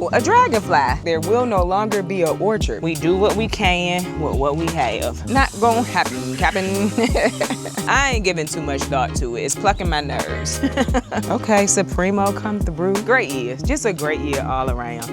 Oh, a dragonfly. There will no longer be an orchard. We do what we can with what we have. Not gonna happen. I ain't giving too much thought to it. It's plucking my nerves. Okay, Supremo come through. Great year. Just a great year all around.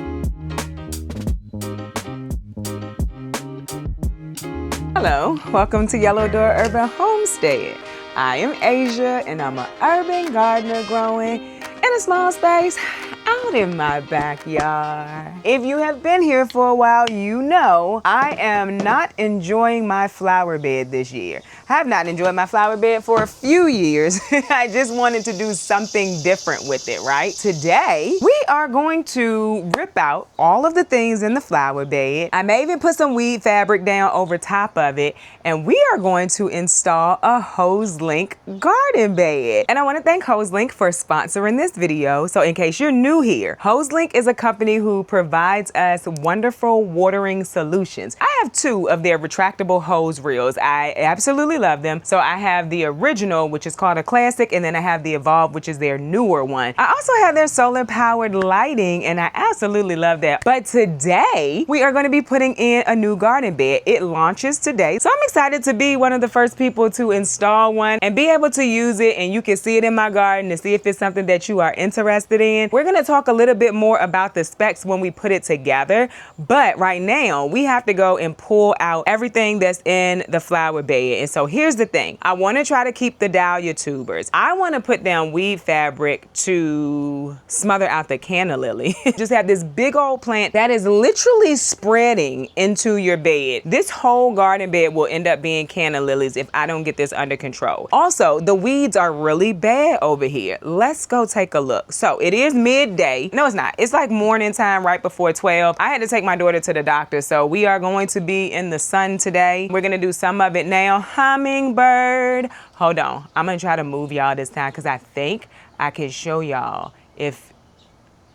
Hello, welcome to Yellow Door Urban Homestead. I am Asia and I'm an urban gardener growing in a small space out in my backyard. If you have been here for a while, you know I am not enjoying my flower bed this year. I have not enjoyed my flower bed for a few years. I just wanted to do something different with it, right? Today, we are going to rip out all of the things in the flower bed. I may even put some weed fabric down over top of it, and we are going to install a Hose Link garden bed. And I want to thank Hose Link for sponsoring this video. So in case you're new here, Hose Link is a company who provides us wonderful watering solutions. I have two of their retractable hose reels. I absolutely love them. So I have the original, which is called a classic, and then I have the Evolve, which is their newer one. I also have their solar powered lighting, and I absolutely love that. But today we are going to be putting in a new garden bed. It launches today. So I'm excited to be one of the first people to install one and be able to use it, and you can see it in my garden to see if it's something that you are interested in. We're going to talk a little bit more about the specs when we put it together, but right now we have to go and pull out everything that's in the flower bed. And so here's the thing. I want to try to keep the dahlia tubers. I want to put down weed fabric to smother out the canna lily. Just have this big old plant that is literally spreading into your bed. This whole garden bed will end up being canna lilies if I don't get this under control. Also, the weeds are really bad over here. Let's go take a look. So it is midday. No, it's not. It's like morning time right before 12. I had to take my daughter to the doctor, so we are going to be in the sun today. We're gonna do some of it now. Hummingbird. Hold on. I'm gonna try to move y'all this time because I think I can show y'all if,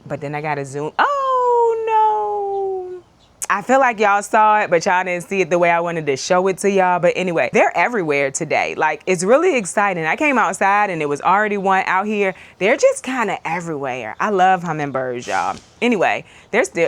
but then I gotta zoom. Oh no. I feel like y'all saw it, but y'all didn't see it the way I wanted to show it to y'all. But anyway, they're everywhere today. Like, it's really exciting. I came outside and it was already one out here. They're just kind of everywhere. I love hummingbirds, y'all. Anyway,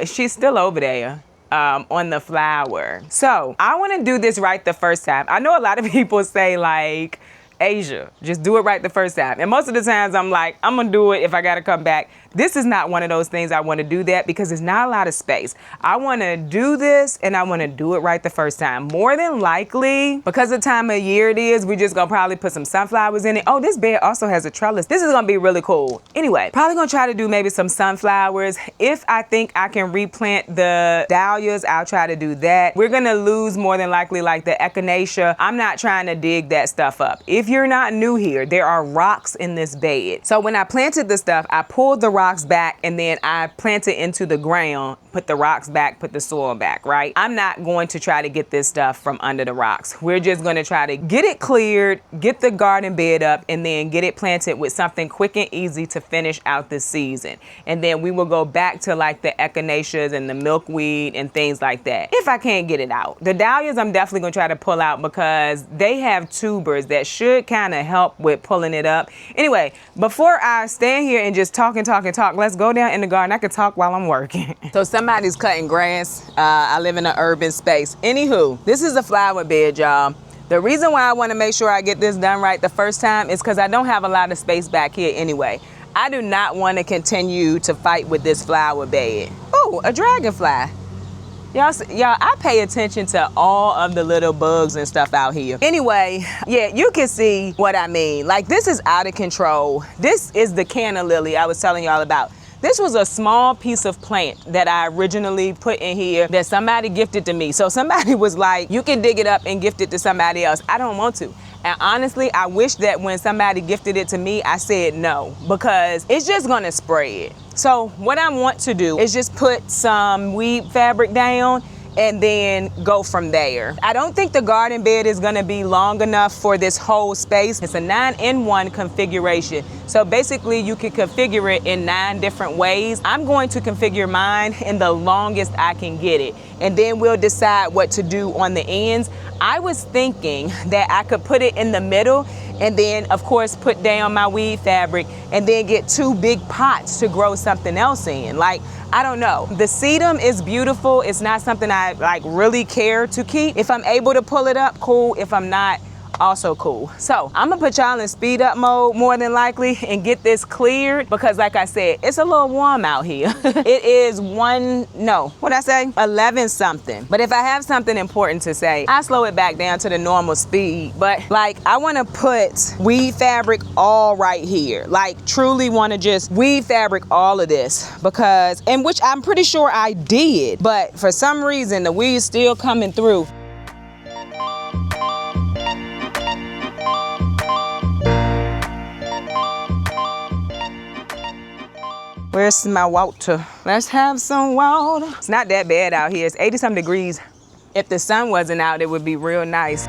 she's still over there. On the flower. So I want to do this right the first time. I know a lot of people say like, Asia, just do it right the first time. And most of the times I'm like, I'm gonna do it if I gotta come back. This is not one of those things I want to do that because there's not a lot of space. I want to do this and I want to do it right the first time. More than likely, because of the time of year it is, we just gonna probably put some sunflowers in it. Oh, this bed also has a trellis. This is gonna be really cool. Anyway, probably gonna try to do maybe some sunflowers. If I think I can replant the dahlias, I'll try to do that. We're gonna lose more than likely like the echinacea. I'm not trying to dig that stuff up. If you're not new here, there are rocks in this bed. So when I planted the stuff, I pulled the rocks back and then I planted into the ground, put the rocks back, put the soil back, right? I'm not going to try to get this stuff from under the rocks. We're just going to try to get it cleared, get the garden bed up, and then get it planted with something quick and easy to finish out the season. And then we will go back to like the echinaceas and the milkweed and things like that. If I can't get it out. The dahlias I'm definitely going to try to pull out because they have tubers that should kind of help with pulling it up. Anyway, before I stand here and just talk, let's go down in the garden. I can talk while I'm working. So somebody's cutting grass. I live in an urban space. Anywho, this is a flower bed, y'all. The reason why I want to make sure I get this done right the first time is because I don't have a lot of space back here anyway. I do not want to continue to fight with this flower bed. Oh, a dragonfly. Y'all, I pay attention to all of the little bugs and stuff out here. Anyway, yeah, you can see what I mean. Like, this is out of control. This is the canna lily I was telling y'all about. This was a small piece of plant that I originally put in here that somebody gifted to me. So somebody was like, you can dig it up and gift it to somebody else. I don't want to. And honestly, I wish that when somebody gifted it to me, I said no, because it's just gonna spread. So what I want to do is just put some weed fabric down and then go from there. I don't think the garden bed is gonna be long enough for this whole space. It's a 9-in-1 configuration. So basically you can configure it in 9 different ways. I'm going to configure mine in the longest I can get it. And then we'll decide what to do on the ends. I was thinking that I could put it in the middle and then of course put down my weed fabric and then get 2 big pots to grow something else in. Like, I don't know. The sedum is beautiful. It's not something I like really care to keep. If I'm able to pull it up, cool. If I'm not, also cool. So I'm gonna put y'all in speed up mode more than likely and get this cleared, because like I said, it's a little warm out here. It is 11 something. But if I have something important to say, I slow it back down to the normal speed. But like, I wanna put weed fabric all right here. Like, truly wanna just weed fabric all of this, because, and which I'm pretty sure I did, but for some reason the weed's still coming through. Where's my water? Let's have some water. It's not that bad out here. It's 80-some degrees. If the sun wasn't out, it would be real nice.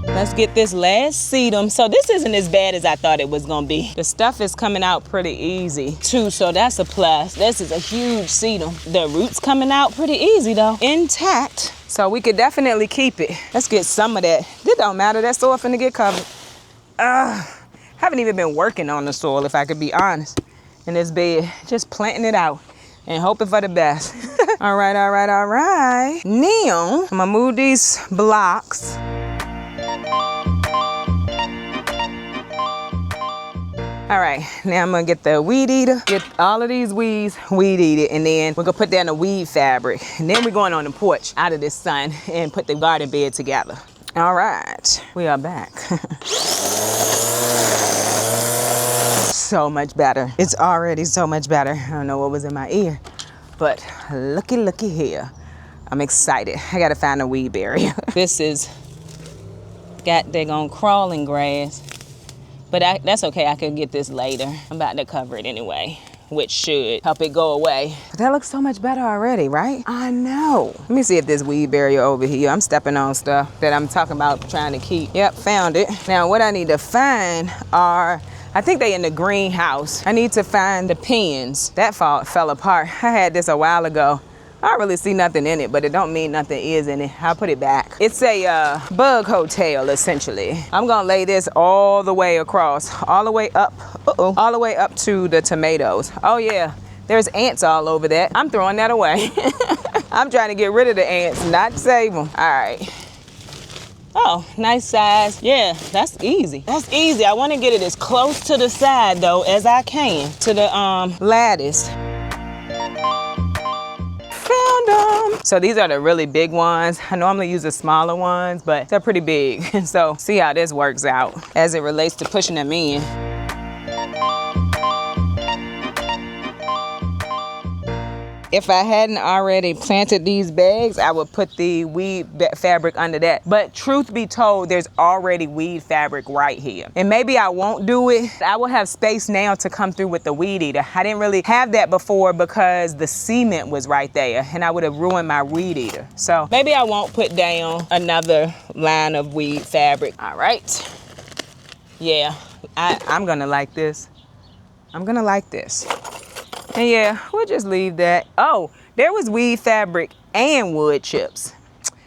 Let's get this last sedum. So this isn't as bad as I thought it was gonna be. The stuff is coming out pretty easy too, so that's a plus. This is a huge sedum. The roots coming out pretty easy though, intact. So we could definitely keep it. Let's get some of that. It don't matter, that soil finna get covered. Haven't even been working on the soil, if I could be honest, in this bed. Just planting it out and hoping for the best. All right, all right, all right. Now, I'm gonna move these blocks. All right, now I'm gonna get the weed eater, get all of these weeds, weed eat it, and then we're gonna put down the weed fabric. And then we're going on the porch out of this sun and put the garden bed together. All right, we are back. So much better. It's already so much better. I don't know what was in my ear, but looky here. I'm excited. I gotta find a weed barrier. This is got daggone crawling grass, but that's okay. I can get this later. I'm about to cover it anyway, which should help it go away. But that looks so much better already, right? I know. Let me see if this weed barrier over here. I'm stepping on stuff that I'm talking about trying to keep. Yep, found it. Now what I need to find are, I think they in the greenhouse. I need to find the pins. That fell apart. I had this a while ago. I don't really see nothing in it, but it don't mean nothing is in it. I'll put it back. It's a bug hotel, essentially. I'm gonna lay this all the way across, all the way up, all the way up to the tomatoes. Oh yeah, there's ants all over that. I'm throwing that away. I'm trying to get rid of the ants, not save them. All right. Oh, nice size. Yeah, that's easy. That's easy. I want to get it as close to the side though as I can, to the lattice. Found them. So these are the really big ones. I normally use the smaller ones, but they're pretty big. So see how this works out as it relates to pushing them in. If I hadn't already planted these bags, I would put the weed fabric under that. But truth be told, there's already weed fabric right here. And maybe I won't do it. I will have space now to come through with the weed eater. I didn't really have that before because the cement was right there and I would have ruined my weed eater. So maybe I won't put down another line of weed fabric. All right. Yeah, I'm gonna like this. I'm gonna like this. And yeah, we'll just leave that. Oh, there was weed fabric and wood chips.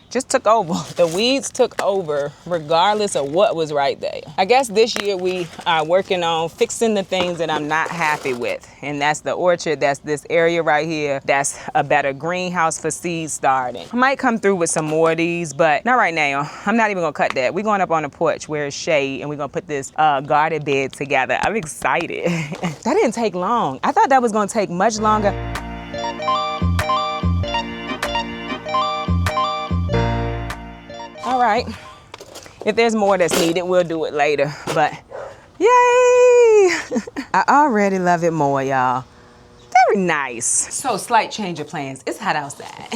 Just took over. The weeds took over regardless of what was right there. I guess this year we are working on fixing the things that I'm not happy with. And that's the orchard, that's this area right here. That's a better greenhouse for seed starting. I might come through with some more of these, but not right now. I'm not even gonna cut that. We're going up on the porch where it's shade and we're gonna put this garden bed together. I'm excited. That didn't take long. I thought that was gonna take much longer. All right, if there's more that's needed, we'll do it later, but yay! I already love it more, y'all. Very nice. So, slight change of plans. It's hot outside.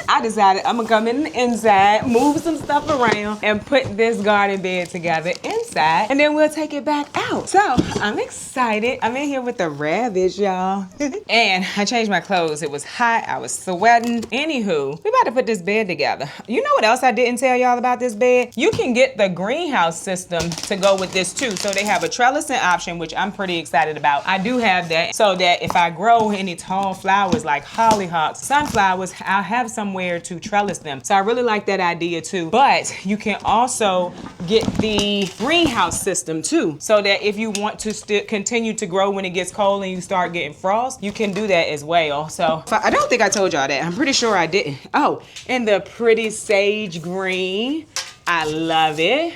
I decided I'm gonna come in the inside, move some stuff around, and put this garden bed together inside. side, and then we'll take it back out. So I'm excited. I'm in here with the rabbits, y'all. And I changed my clothes. It was hot. I was sweating. Anywho, we about to put this bed together. You know what else I didn't tell y'all about this bed? You can get the greenhouse system to go with this too. So they have a trellising option, which I'm pretty excited about. I do have that so that if I grow any tall flowers like hollyhocks, sunflowers, I'll have somewhere to trellis them. So I really like that idea too. But you can also get the greenhouse system too, so that if you want to still continue to grow when it gets cold and you start getting frost, you can do that as well. So I don't think I told y'all that. I'm pretty sure I didn't. Oh, and the pretty sage green. I love it.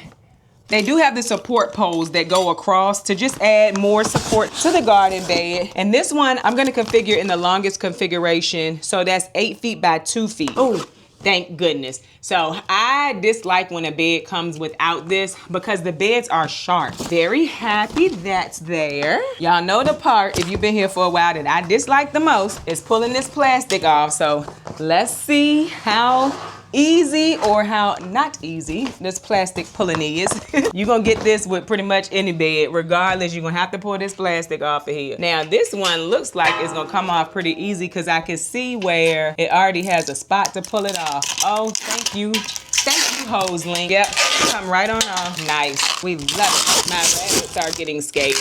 They do have the support poles that go across to just add more support to the garden bed. And this one, I'm gonna configure in the longest configuration. So that's 8 feet by 2 feet. Oh, thank goodness. So I dislike when a bed comes without this because the beds are sharp. Very happy that's there. Y'all know the part, if you've been here for a while, that I dislike the most is pulling this plastic off. So let's see how easy or how not easy this plastic pulling is. You're gonna get this with pretty much any bed. Regardless, you're gonna have to pull this plastic off of here. Now this one looks like it's gonna come off pretty easy because I can see where it already has a spot to pull it off. Oh, thank you. Thank you, hose link. Yep, come right on off. Nice. We love it. My rabbits are getting scared.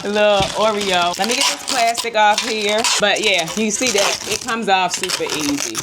A little Oreo. Let me get this plastic off here. But yeah, you see that it comes off super easy.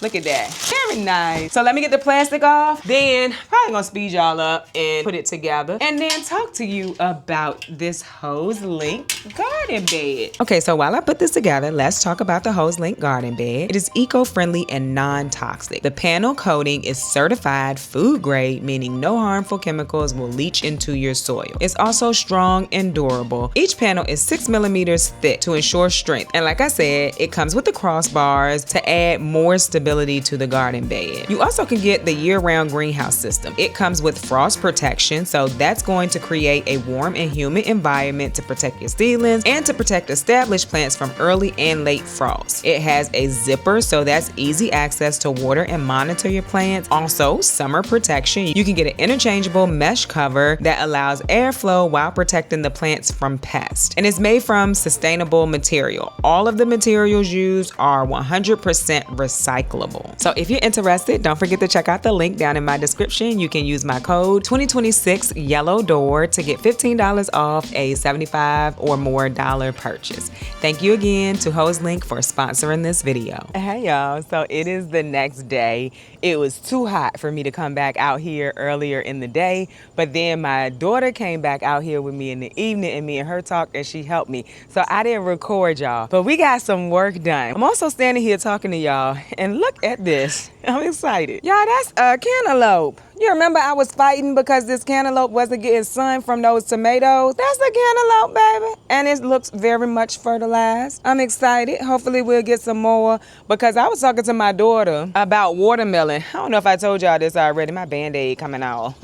Look at that. Very nice. So let me get the plastic off. Then probably gonna speed y'all up and put it together. And then talk to you about this Hose Link garden bed. Okay, so while I put this together, let's talk about the Hose Link garden bed. It is eco-friendly and non-toxic. The panel coating is certified food grade, meaning no harmful chemicals will leach into your soil. It's also strong and durable. Each panel is 6 millimeters thick to ensure strength. And like I said, it comes with the crossbars to add more stability to the garden bed. You also can get the year-round greenhouse system. It comes with frost protection, so that's going to create a warm and humid environment to protect your seedlings and to protect established plants from early and late frost. It has a zipper, so that's easy access to water and monitor your plants. Also, summer protection. You can get an interchangeable mesh cover that allows airflow while protecting the plants from pests. And it's made from sustainable material. All of the materials used are 100% recyclable. So if you're interested, don't forget to check out the link down in my description. You can use my code 2026 Yellow Door to get $15 off a $75 or more purchase. Thank you again to Hose Link for sponsoring this video. Hey y'all, so it is the next day. It was too hot for me to come back out here earlier in the day, but then my daughter came back out here with me in the evening and me and her talked and she helped me. So I didn't record y'all, but we got some work done. I'm also standing here talking to y'all and look at this. I'm excited. Y'all, that's a cantaloupe. You remember I was fighting because this cantaloupe wasn't getting sun from those tomatoes? That's a cantaloupe, baby. And it looks very much fertilized. I'm excited. Hopefully we'll get some more because I was talking to my daughter about watermelon. I don't know if I told y'all this already. My Band-Aid coming out.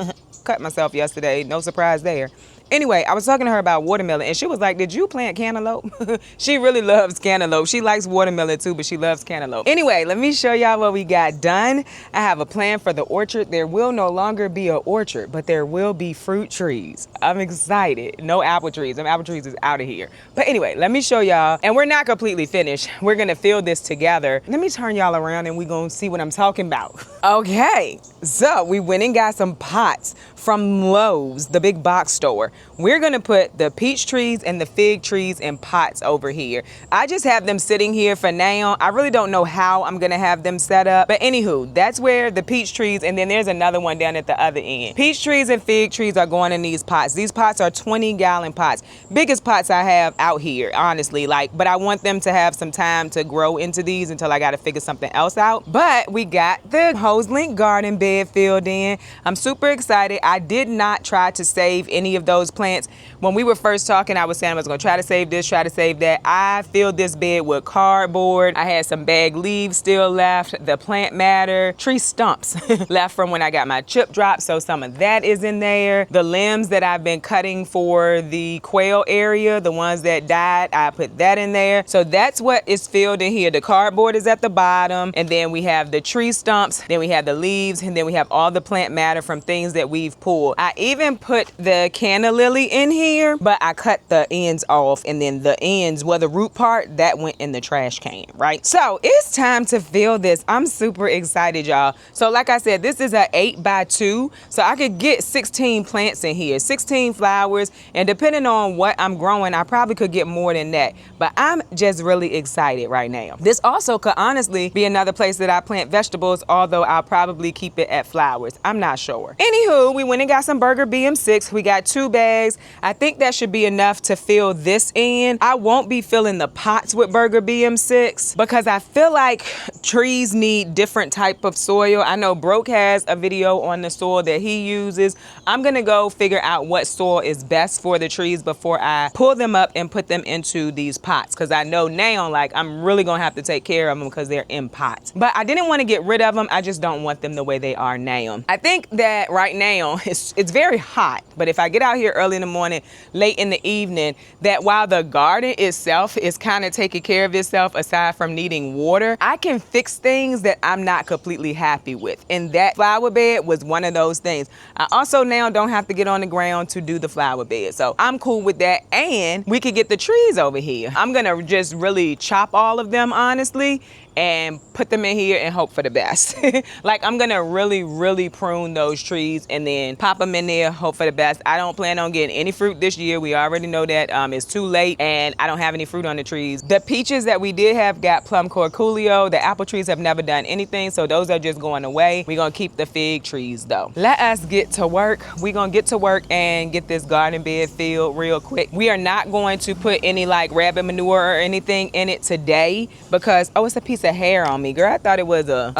Cut myself yesterday. No surprise there. Anyway, I was talking to her about watermelon and she was like, did you plant cantaloupe? She really loves cantaloupe. She likes watermelon too, but she loves cantaloupe. Anyway, let me show y'all what we got done. I have a plan for the orchard. There will no longer be an orchard, but there will be fruit trees. I'm excited. No apple trees. Them apple trees is out of here. But anyway, let me show y'all. And we're not completely finished. We're gonna fill this together. Let me turn y'all around and we're gonna see what I'm talking about. Okay, so we went and got some pots from Lowe's, the big box store. We're gonna put the peach trees and the fig trees in pots over here. I just have them sitting here for now. I really don't know how I'm gonna have them set up. But anywho, that's where the peach trees, and then there's another one down at the other end. Peach trees and fig trees are going in these pots. These pots are 20-gallon pots. Biggest pots I have out here, honestly. But I want them to have some time to grow into these until I gotta figure something else out. But we got the Hose Link garden bed filled in. I'm super excited. I did not try to save any of those plants. When we were first talking, I was saying I was gonna try to save this, try to save that. I filled this bed with cardboard. I had some bag leaves still left, the plant matter, tree stumps left from when I got my chip drop, so some of that is in there. The limbs that I've been cutting for the quail area, the ones that died, I put that in there. So that's what is filled in here. The cardboard is at the bottom, and then we have the tree stumps, then we have the leaves, and then we have all the plant matter from things that we've pulled. I even put the canna lily in here, but I cut the ends off, and then the ends, well, the root part, that went in the trash can, right? So it's time to fill this. I'm super excited, y'all. So like I said, this is a 8x2, so I could get 16 plants in here, 16 flowers, and depending on what I'm growing, I probably could get more than that, but I'm just really excited right now. This also could honestly be another place that I plant vegetables, although I'll probably keep it at flowers. I'm not sure. Anywho, we went and got some Burger BM6. We got 2 bags. I think that should be enough to fill this in. I won't be filling the pots with Burger BM6 because I feel like trees need different type of soil. I know Broke has a video on the soil that he uses. I'm gonna go figure out what soil is best for the trees before I pull them up and put them into these pots, because I know now, like, I'm really gonna have to take care of them because they're in pots. But I didn't want to get rid of them. I just don't want them the way they are now. I think that right now it's very hot, but if I get out here early in the morning, late in the evening, that while the garden itself is kind of taking care of itself aside from needing water, I can fix things that I'm not completely happy with. And that flower bed was one of those things. I also now don't have to get on the ground to do the flower bed. So I'm cool with that. And we could get the trees over here. I'm gonna just really chop all of them, honestly, and put them in here and hope for the best. Like, I'm gonna really prune those trees and then pop them in there, hope for the best. I don't plan on getting any fruit this year. We already know that it's too late and I don't have any fruit on the trees. The peaches that we did have got plum corculio. The apple trees have never done anything, so those are just going away. We're gonna keep the fig trees though. Let us get to work. We're gonna get to work and get this garden bed filled real quick. We are not going to put any like rabbit manure or anything in it today because, oh, it's a piece of hair on me, girl. I thought it was a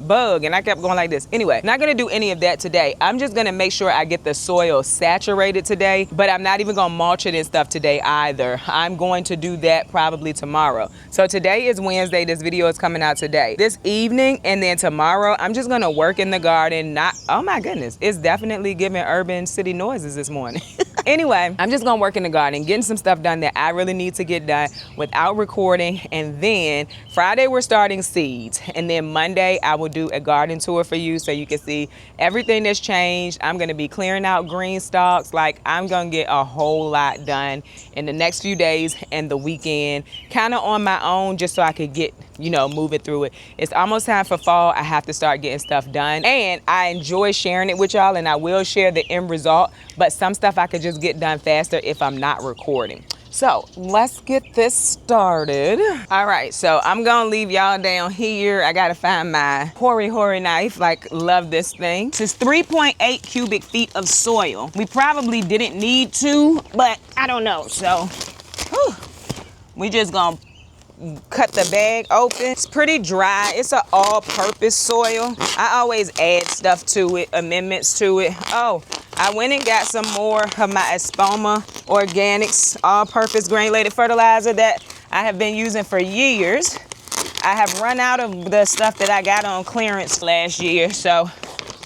bug and I kept going like this. Anyway, not gonna do any of that today. I'm just gonna make sure I get the soil saturated today, but I'm not even gonna mulch it and stuff today either. I'm going to do that probably tomorrow. So today is Wednesday. This video is coming out today. This evening and then tomorrow, I'm just gonna work in the garden. Not, oh my goodness, it's definitely giving urban city noises this morning. Anyway, I'm just gonna work in the garden, getting some stuff done that I really need to get done without recording. And then Friday, we're starting seeds. And then Monday, I will do a garden tour for you so you can see everything that's changed. I'm gonna be clearing out green stalks. Like, I'm gonna get a whole lot done in the next few days and the weekend, kind of on my own, just so I could get, you know, moving through it. It's almost time for fall. I have to start getting stuff done. And I enjoy sharing it with y'all, and I will share the end result, but some stuff I could just get done faster if I'm not recording. So let's get this started. All right, so I'm gonna leave y'all down here. I gotta find my hoary knife. Like, love this thing. This is 3.8 cubic feet of soil. We probably didn't need to, but I don't know. So we just gonna cut the bag open. It's pretty dry. It's an all-purpose soil. I always add stuff to it, amendments to it. Oh, I went and got some more of my Espoma Organics all-purpose granulated fertilizer that I have been using for years. I have run out of the stuff that I got on clearance last year, so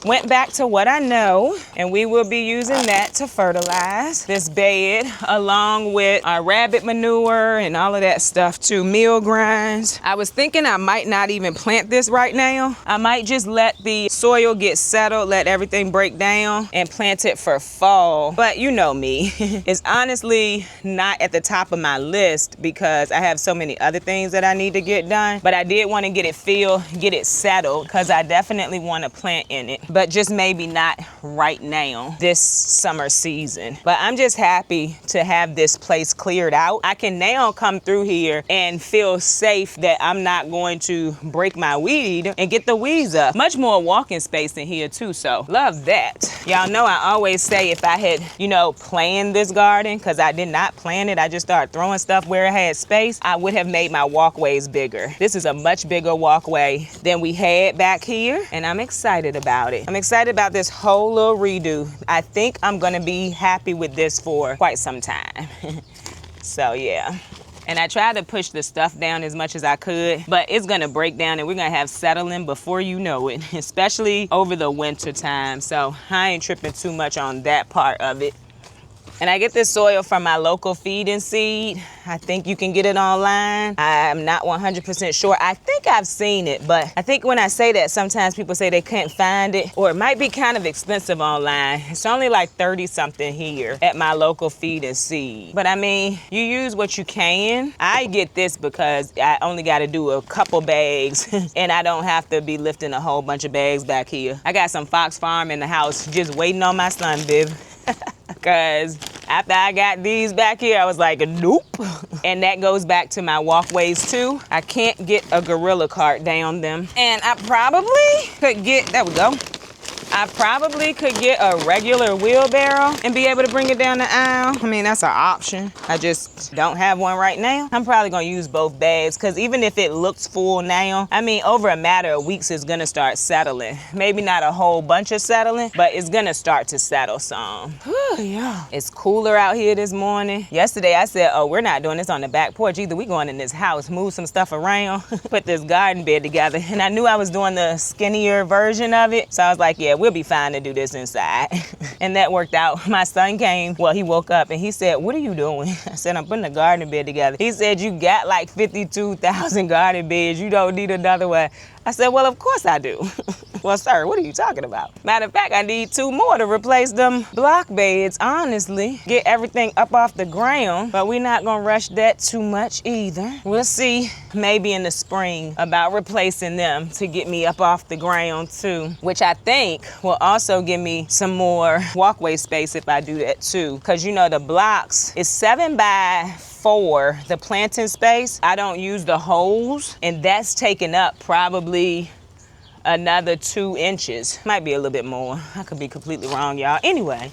went back to what I know, and we will be using that to fertilize this bed, along with our rabbit manure and all of that stuff too, meal grinds. I was thinking I might not even plant this right now. I might just let the soil get settled, let everything break down, and plant it for fall. But you know me, it's honestly not at the top of my list because I have so many other things that I need to get done. But I did want to get it filled, get it settled, because I definitely want to plant in it. But just maybe not right now, this summer season. But I'm just happy to have this place cleared out. I can now come through here and feel safe that I'm not going to break my weed and get the weeds up. Much more walking walking space in here too, so love that. Y'all know I always say if I had, you know, planned this garden, because I did not plan it, I just started throwing stuff where it had space, I would have made my walkways bigger. This is a much bigger walkway than we had back here, and I'm excited about it. I'm excited about this whole little redo. I think I'm gonna be happy with this for quite some time. So yeah. And I tried to push the stuff down as much as I could, but it's gonna break down and we're gonna have settling before you know it, especially over the winter time. So I ain't tripping too much on that part of it. And I get this soil from my local feed and seed. I think you can get it online. I'm not 100% sure. I think I've seen it, but I think when I say that, sometimes people say they can't find it, or it might be kind of expensive online. It's only like 30 something here at my local feed and seed. But I mean, you use what you can. I get this because I only got to do a couple bags and I don't have to be lifting a whole bunch of bags back here. I got some Fox Farm in the house just waiting on my son, Viv. Because after I got these back here, I was like, nope. And that goes back to my walkways too. I can't get a gorilla cart down them. And I probably could get, there we go. I probably could get a regular wheelbarrow and be able to bring it down the aisle. I mean, that's an option. I just don't have one right now. I'm probably gonna use both bags because even if it looks full now, I mean, over a matter of weeks, it's gonna start settling. Maybe not a whole bunch of settling, but it's gonna start to settle some. Yeah. It's cooler out here this morning. Yesterday, I said, oh, we're not doing this on the back porch either. We going in this house, move some stuff around, put this garden bed together. And I knew I was doing the skinnier version of it. So I was like, yeah, we'll be fine to do this inside. And that worked out. My son came, well, he woke up and he said, what are you doing? I said, I'm putting a garden bed together. He said, you got like 52,000 garden beds. You don't need another one. I said, well, of course I do. Well, sir, what are you talking about? Matter of fact, I need 2 more to replace them block beds, honestly. Get everything up off the ground, but we're not gonna rush that too much either. We'll see maybe in the spring about replacing them to get me up off the ground too, which I think will also give me some more walkway space if I do that too. Cause you know the blocks is 7 by 4, the planting space. I don't use the holes and that's taken up probably another 2 inches. Might be a little bit more. I could be completely wrong, y'all. Anyway,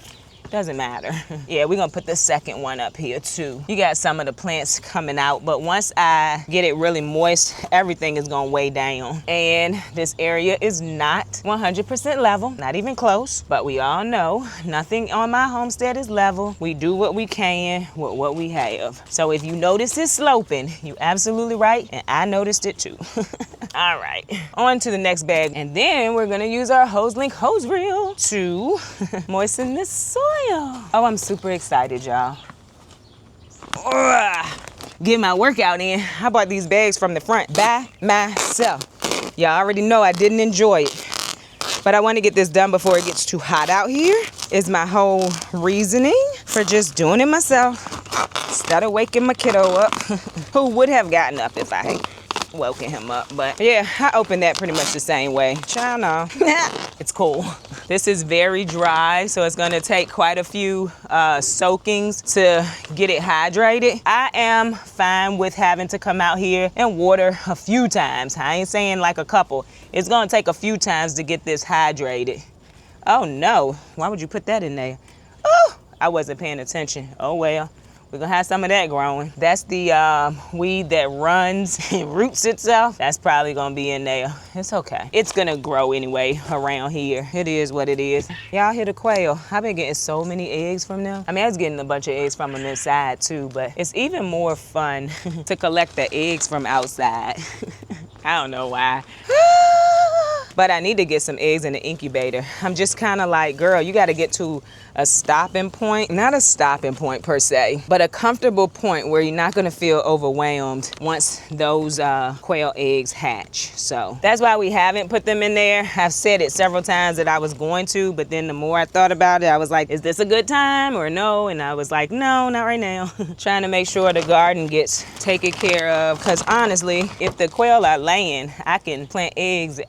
doesn't matter. Yeah, we're gonna put the second one up here too. You got some of the plants coming out, but once I get it really moist, everything is gonna weigh down. And this area is not 100% level, not even close, but we all know nothing on my homestead is level. We do what we can with what we have. So if you notice it's sloping, you absolutely right, and I noticed it too. All right, on to the next bag. And then we're gonna use our hose link hose reel to moisten this soil. Oh, I'm super excited, y'all. Get my workout in. I bought these bags from the front by myself. Y'all already know I didn't enjoy it, but I want to get this done before it gets too hot out here. Is my whole reasoning for just doing it myself instead of waking my kiddo up, who would have gotten up if I had woken him up. But yeah, I opened that pretty much the same way. China. It's cool. This is very dry, so it's gonna take quite a few soakings to get it hydrated. I am fine with having to come out here and water a few times. I ain't saying like a couple. It's gonna take a few times to get this hydrated. Oh no, why would you put that in there? Oh, I wasn't paying attention. Oh well. We're gonna have some of that growing. That's the weed that runs and roots itself. That's probably gonna be in there. It's okay. It's gonna grow anyway around here. It is what it is. Y'all hear the quail. I've been getting so many eggs from them. I mean, I was getting a bunch of eggs from them inside too, but it's even more fun to collect the eggs from outside. I don't know why. But I need to get some eggs in the incubator. I'm just kind of like, girl, you got to get to a stopping point. Not a stopping point per se, but a comfortable point where you're not going to feel overwhelmed once those quail eggs hatch. So that's why we haven't put them in there. I've said it several times that I was going to, but then the more I thought about it, I was like, is this a good time or no? And I was like, no, not right now. Trying to make sure the garden gets taken care of. Because honestly, if the quail are laying, I can plant eggs.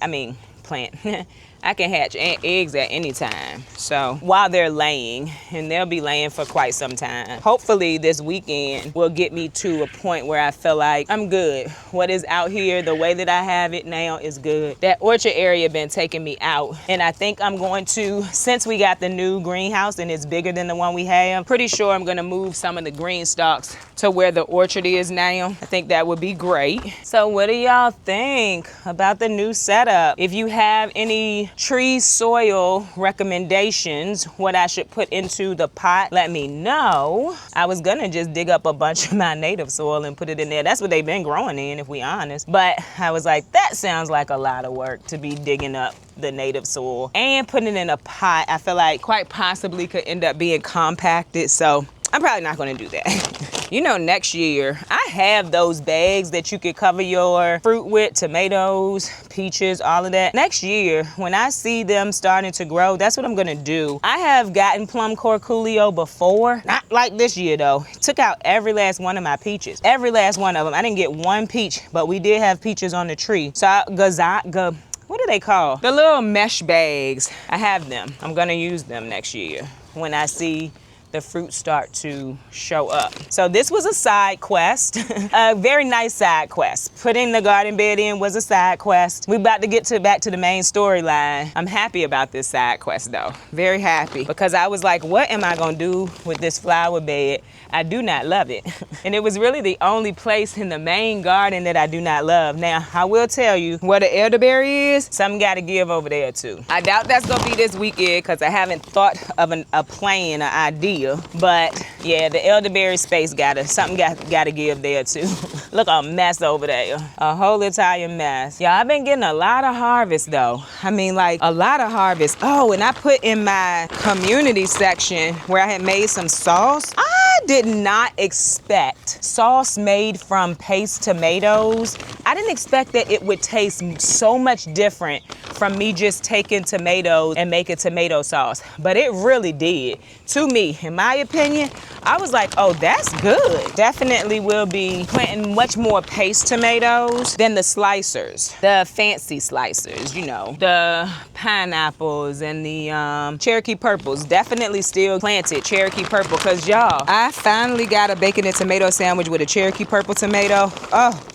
I can hatch eggs at any time. So while they're laying, and they'll be laying for quite some time. Hopefully this weekend will get me to a point where I feel like I'm good. What is out here, the way that I have it now is good. That orchard area been taking me out. And I think I'm going to, since we got the new greenhouse and it's bigger than the one we have, pretty sure I'm gonna move some of the green stalks to where the orchard is now. I think that would be great. So what do y'all think about the new setup? If you have any tree soil recommendations, what I should put into the pot, let me know. I was gonna just dig up a bunch of my native soil and put it in there. That's what they've been growing in, if we honest. But I was like, that sounds like a lot of work to be digging up the native soil and putting it in a pot. I feel like quite possibly could end up being compacted. So I'm probably not gonna do that. You know, next year, I have those bags that you could cover your fruit with, tomatoes, peaches, all of that. Next year, when I see them starting to grow, that's what I'm gonna do. I have gotten plum corculio before, not like this year though. Took out every last one of my peaches, every last one of them. I didn't get one peach, but we did have peaches on the tree. So what do they call? The little mesh bags, I have them. I'm gonna use them next year when I see the fruit start to show up. So this was a side quest, a very nice side quest. Putting the garden bed in was a side quest. We about to get back to the main storyline. I'm happy about this side quest though, very happy, because I was like, what am I gonna do with this flower bed? I do not love it. And it was really the only place in the main garden that I do not love. Now, I will tell you where the elderberry is, something gotta give over there too. I doubt that's gonna be this weekend because I haven't thought of a plan, an idea. But yeah, the elderberry space something gotta give there too. Look, a mess over there, a whole entire mess. Yeah, I've been getting a lot of harvest though. I mean, like a lot of harvest. Oh, and I put in my community section where I had made some sauce. I did not expect sauce made from paste tomatoes. I didn't expect that it would taste so much different from me just taking tomatoes and making tomato sauce, but it really did. To me, in my opinion, I was like, oh, that's good. Definitely will be planting much more paste tomatoes than the slicers, the fancy slicers, you know, the pineapples and the Cherokee purples. Definitely still planted Cherokee purple, because y'all, I finally got a bacon and tomato sandwich with a Cherokee purple tomato. Oh,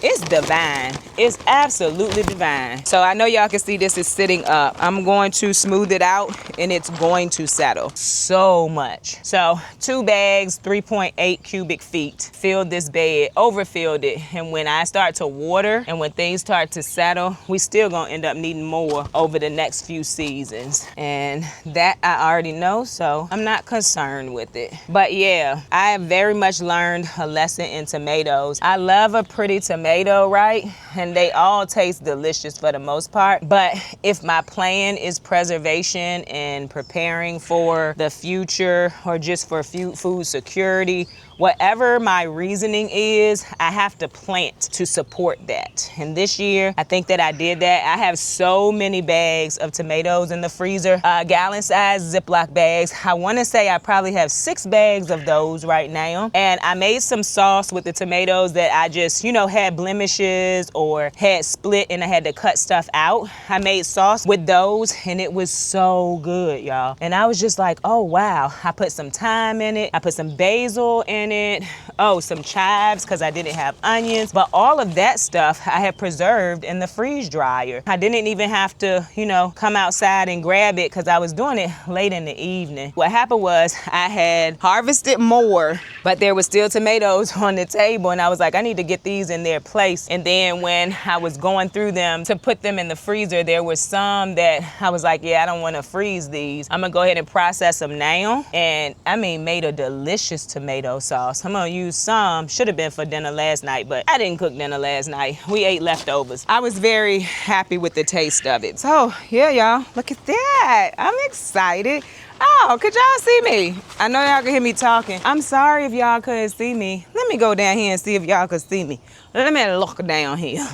it's divine. It's absolutely divine. So I know y'all can see this is sitting up. I'm going to smooth it out and it's going to settle so much. So 2 bags, 3.8 cubic feet, filled this bed, overfilled it. And when I start to water and when things start to settle, we still gonna end up needing more over the next few seasons. And that I already know, so I'm not concerned with it. But yeah, I have very much learned a lesson in tomatoes. I love a pretty tomato, right? And they all taste delicious for the most part. But if my plan is preservation and preparing for the future or just for food security, whatever my reasoning is, I have to plant to support that. And this year, I think that I did that. I have so many bags of tomatoes in the freezer, gallon-sized Ziploc bags. I wanna say I probably have 6 bags of those right now. And I made some sauce with the tomatoes that I just, you know, had blemishes or had split and I had to cut stuff out. I made sauce with those and it was so good, y'all. And I was just like, oh wow. I put some thyme in it. I put some basil in it. Oh, some chives because I didn't have onions. But all of that stuff I had preserved in the freeze dryer. I didn't even have to, you know, come outside and grab it because I was doing it late in the evening. What happened was I had harvested more, but there was still tomatoes on the table and I was like, I need to get these in their place. And then when I was going through them to put them in the freezer, there was some that I was like, yeah, I don't want to freeze these. I'm gonna go ahead and process them now. And I mean, made a delicious tomato sauce. I'm gonna use some, should have been for dinner last night, but I didn't cook dinner last night. We ate leftovers. I was very happy with the taste of it. So yeah, y'all, look at that. I'm excited. Oh, could y'all see me? I know y'all can hear me talking. I'm sorry if y'all couldn't see me. Let me go down here and see if y'all could see me. Let me look down here.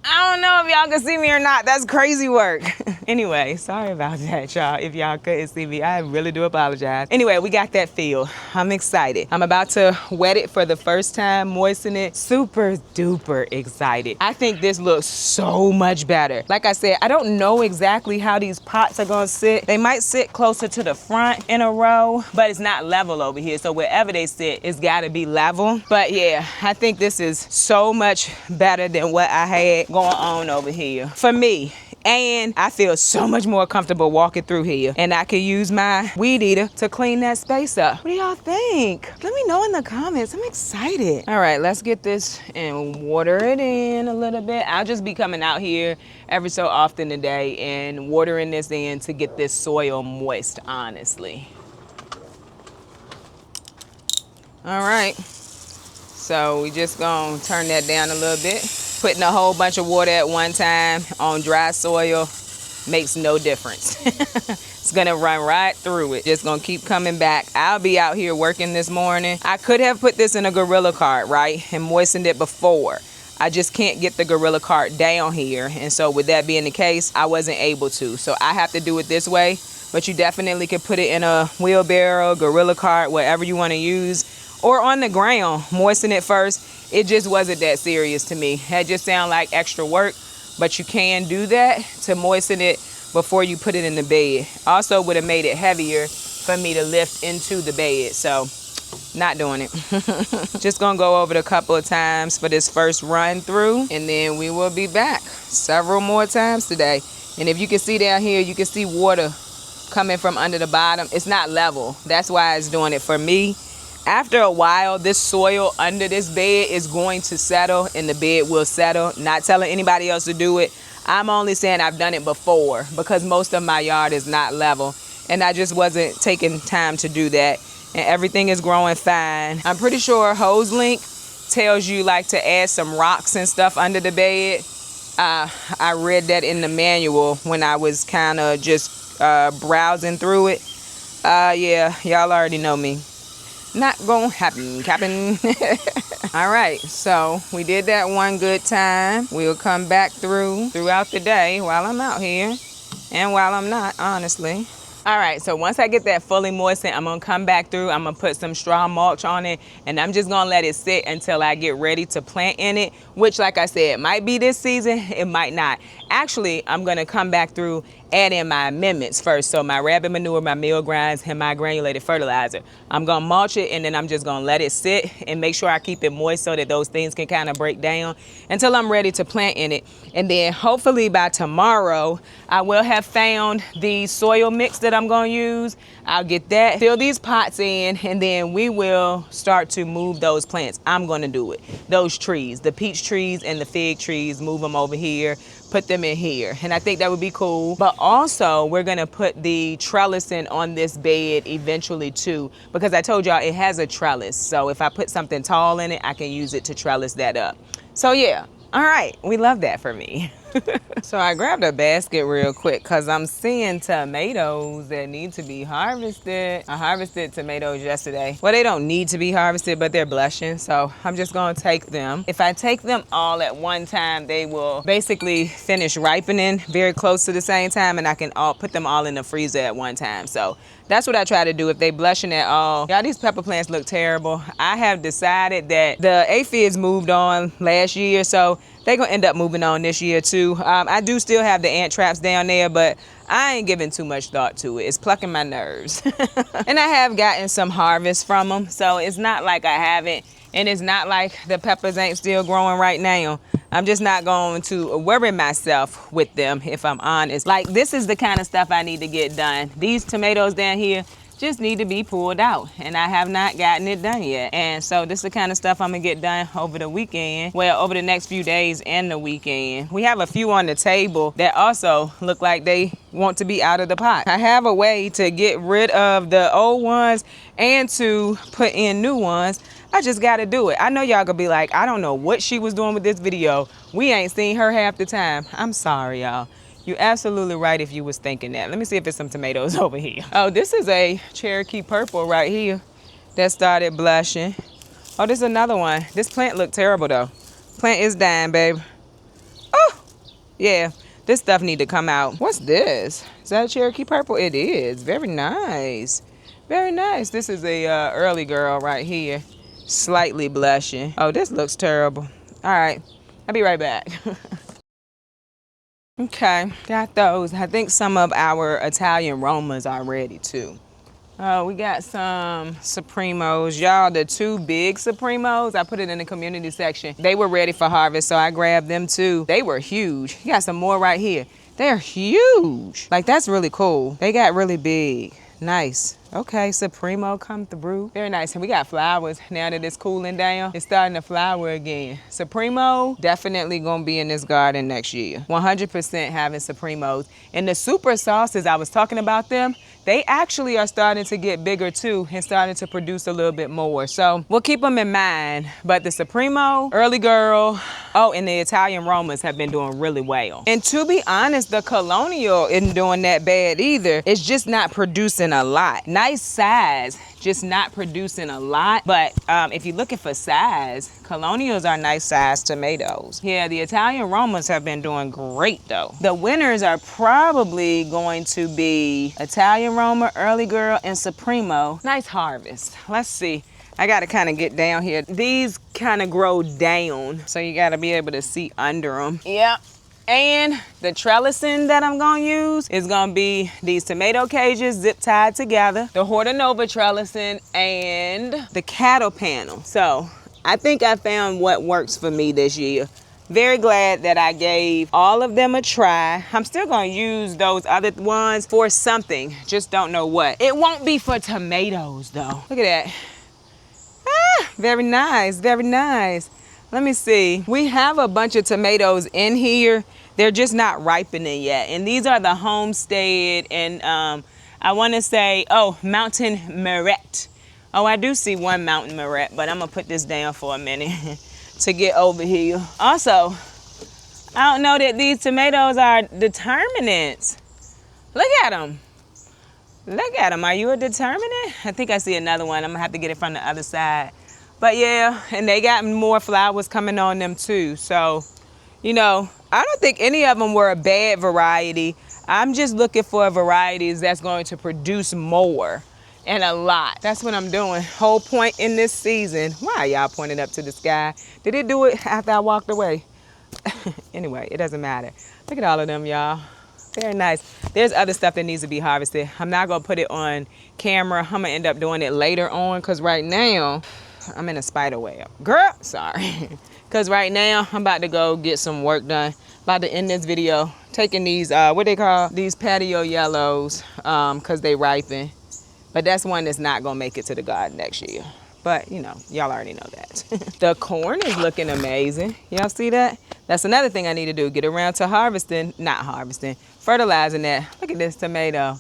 I don't know if y'all can see me or not. That's crazy work. Anyway, sorry about that, y'all. If y'all couldn't see me, I really do apologize. Anyway, we got that filled. I'm excited. I'm about to wet it for the first time, moisten it. Super duper excited. I think this looks so much better. Like I said, I don't know exactly how these pots are gonna sit. They might sit closer to the front in a row, but it's not level over here. So wherever they sit, it's gotta be level. But yeah, I think this is so much better than what I had going on over here for me. And I feel so much more comfortable walking through here. And I can use my weed eater to clean that space up. What do y'all think? Let me know in the comments. I'm excited. All right, let's get this and water it in a little bit. I'll just be coming out here every so often today and watering this in to get this soil moist, honestly. All right, so we just gonna turn that down a little bit. Putting a whole bunch of water at one time on dry soil makes no difference. It's gonna run right through it. Just gonna keep coming back. I'll be out here working this morning. I could have put this in a Gorilla cart, right, and moistened it before. I just can't get the Gorilla cart down here. And so with that being the case, I wasn't able to. So I have to do it this way, but you definitely could put it in a wheelbarrow, Gorilla cart, whatever you wanna use, or on the ground, moisten it first. It just wasn't that serious to me. That just sounded like extra work, but you can do that to moisten it before you put it in the bed. Also would have made it heavier for me to lift into the bed, so not doing it. Just gonna go over it a couple of times for this first run through, and then we will be back several more times today. And if you can see down here, you can see water coming from under the bottom. It's not level. That's why it's doing it for me. After a while, this soil under this bed is going to settle and the bed will settle. Not telling anybody else to do it. I'm only saying I've done it before because most of my yard is not level and I just wasn't taking time to do that. And everything is growing fine. I'm pretty sure Hose Link tells you like to add some rocks and stuff under the bed. I read that in the manual when I was kind of just browsing through it. Yeah, y'all already know me. Not gonna happen, Captain. All right, so we did that one good time. We'll come back throughout the day while I'm out here and while I'm not, honestly. All right, so once I get that fully moistened, I'm gonna come back through. I'm gonna put some straw mulch on it, and I'm just gonna let it sit until I get ready to plant in it, which, like I said, might be this season, it might not. Actually, I'm gonna come back through, add in my amendments first. So my rabbit manure, my meal grinds, and my granulated fertilizer. I'm gonna mulch it, and then I'm just gonna let it sit and make sure I keep it moist so that those things can kind of break down until I'm ready to plant in it. And then hopefully by tomorrow, I will have found the soil mix that I'm gonna use. I'll get that, fill these pots in, and then we will start to move those plants. I'm gonna do it. Those trees, the peach trees and the fig trees, move them over here, put them in here. And I think that would be cool. But also we're gonna put the trellising on this bed eventually too, because I told y'all it has a trellis. So if I put something tall in it, I can use it to trellis that up. So yeah, all right, we love that for me. So I grabbed a basket real quick because I'm seeing tomatoes that need to be harvested. I harvested tomatoes yesterday. Well, they don't need to be harvested, but they're blushing. So I'm just gonna take them. If I take them all at one time, they will basically finish ripening very close to the same time, and I can put them all in the freezer at one time. So that's what I try to do if they blushing at all. Y'all, these pepper plants look terrible. I have decided that the aphids moved on last year, so they're gonna end up moving on this year too. I do still have the ant traps down there, but I ain't giving too much thought to it. It's plucking my nerves. And I have gotten some harvest from them, so it's not like I haven't, and it's not like the peppers ain't still growing right now. I'm just not going to worry myself with them, if I'm honest. Like, this is the kind of stuff I need to get done. These tomatoes down here just need to be pulled out, and I have not gotten it done yet. And so this is the kind of stuff I'm gonna get done over the weekend. Well, over the next few days and the weekend. We have a few on the table that also look like they want to be out of the pot. I have a way to get rid of the old ones and to put in new ones. I just gotta do it. I know y'all gonna be like, I don't know what she was doing with this video. We ain't seen her half the time. I'm sorry, y'all. You're absolutely right if you was thinking that. Let me see if there's some tomatoes over here. Oh, this is a Cherokee purple right here that started blushing. Oh, this is another one. This plant looked terrible though. Plant is dying, babe. Oh, Yeah, this stuff need to come out. What's this? Is that a Cherokee purple? It is. Very nice. Very nice. This is a early girl right here. Slightly blushing. Oh, this looks terrible. All right, I'll be right back. Okay, got those. I think some of our Italian Romas are ready too. Oh, we got some Supremos. Y'all, the 2 big Supremos, I put it in the community section. They were ready for harvest, so I grabbed them too. They were huge. You got some more right here. They're huge. Like, that's really cool. They got really big. Nice. Okay, Supremo come through. Very nice. And we got flowers now that it's cooling down. It's starting to flower again. Supremo definitely gonna be in this garden next year. 100% having Supremos. And the super sauces, I was talking about them, they actually are starting to get bigger too and starting to produce a little bit more. So we'll keep them in mind. But the Supremo, Early Girl, oh, and the Italian Romas have been doing really well. And to be honest, the Colonial isn't doing that bad either. It's just not producing a lot. Nice size, just not producing a lot. But if you're looking for size, Colonials are nice size tomatoes. Yeah, the Italian Romas have been doing great though. The winners are probably going to be Italian Roma, Early Girl, and Supremo. Nice harvest. Let's see. I gotta kind of get down here. These kind of grow down, so you gotta be able to see under them. Yep. And the trellising that I'm gonna use is gonna be these tomato cages zip tied together, the Hortanova trellising, and the cattle panel. So I think I found what works for me this year. Very glad that I gave all of them a try. I'm still gonna use those other ones for something, just don't know what. It won't be for tomatoes though. Look at that. Ah, very nice, very nice. Let me see. We have a bunch of tomatoes in here. They're just not ripening yet. And these are the Homestead and I wanna say, oh, Mountain Merit. Oh, I do see one Mountain Merit, but I'm gonna put this down for a minute to get over here. Also, I don't know that these tomatoes are determinants. Look at them. Look at them. Are you a determinant? I think I see another one. I'm gonna have to get it from the other side. But yeah, and they got more flowers coming on them too. So, you know, I don't think any of them were a bad variety. I'm just looking for varieties that's going to produce more and a lot. That's what I'm doing. Whole point in this season. Why are y'all pointing up to the sky? Did it do it after I walked away? Anyway, it doesn't matter. Look at all of them, y'all. Very nice. There's other stuff that needs to be harvested. I'm not gonna put it on camera. I'm gonna end up doing it later on because right now, I'm in a spider web. Girl, sorry. Because right now, I'm about to go get some work done. About to end this video, taking these, what they call? These patio yellows, because they ripen. But that's one that's not gonna make it to the garden next year. But, you know, y'all already know that. The corn is looking amazing. Y'all see that? That's another thing I need to do, get around to fertilizing that. Look at this tomato.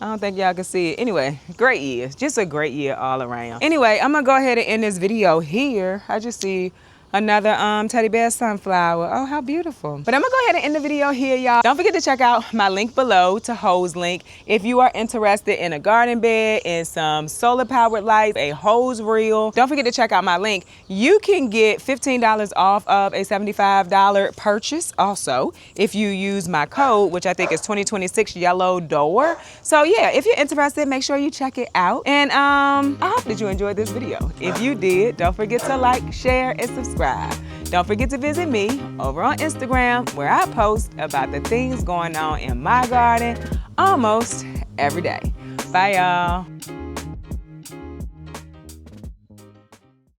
I don't think y'all can see it. Anyway, great year. Just a great year all around. Anyway, I'm gonna go ahead and end this video here. I just see another teddy bear sunflower. Oh, how beautiful. But I'm gonna go ahead and end the video here, y'all. Don't forget to check out my link below to hose link if you are interested in a garden bed and some solar powered lights, a hose reel. Don't forget to check out my link. You can get $15 off of a $75 purchase also if you use my code, which I think is 2026 yellow door. So yeah, if you're interested, make sure you check it out. And I hope that you enjoyed this video. If you did, don't forget to like, share, and subscribe. Don't forget to visit me over on Instagram where I post about the things going on in my garden almost every day. Bye, y'all.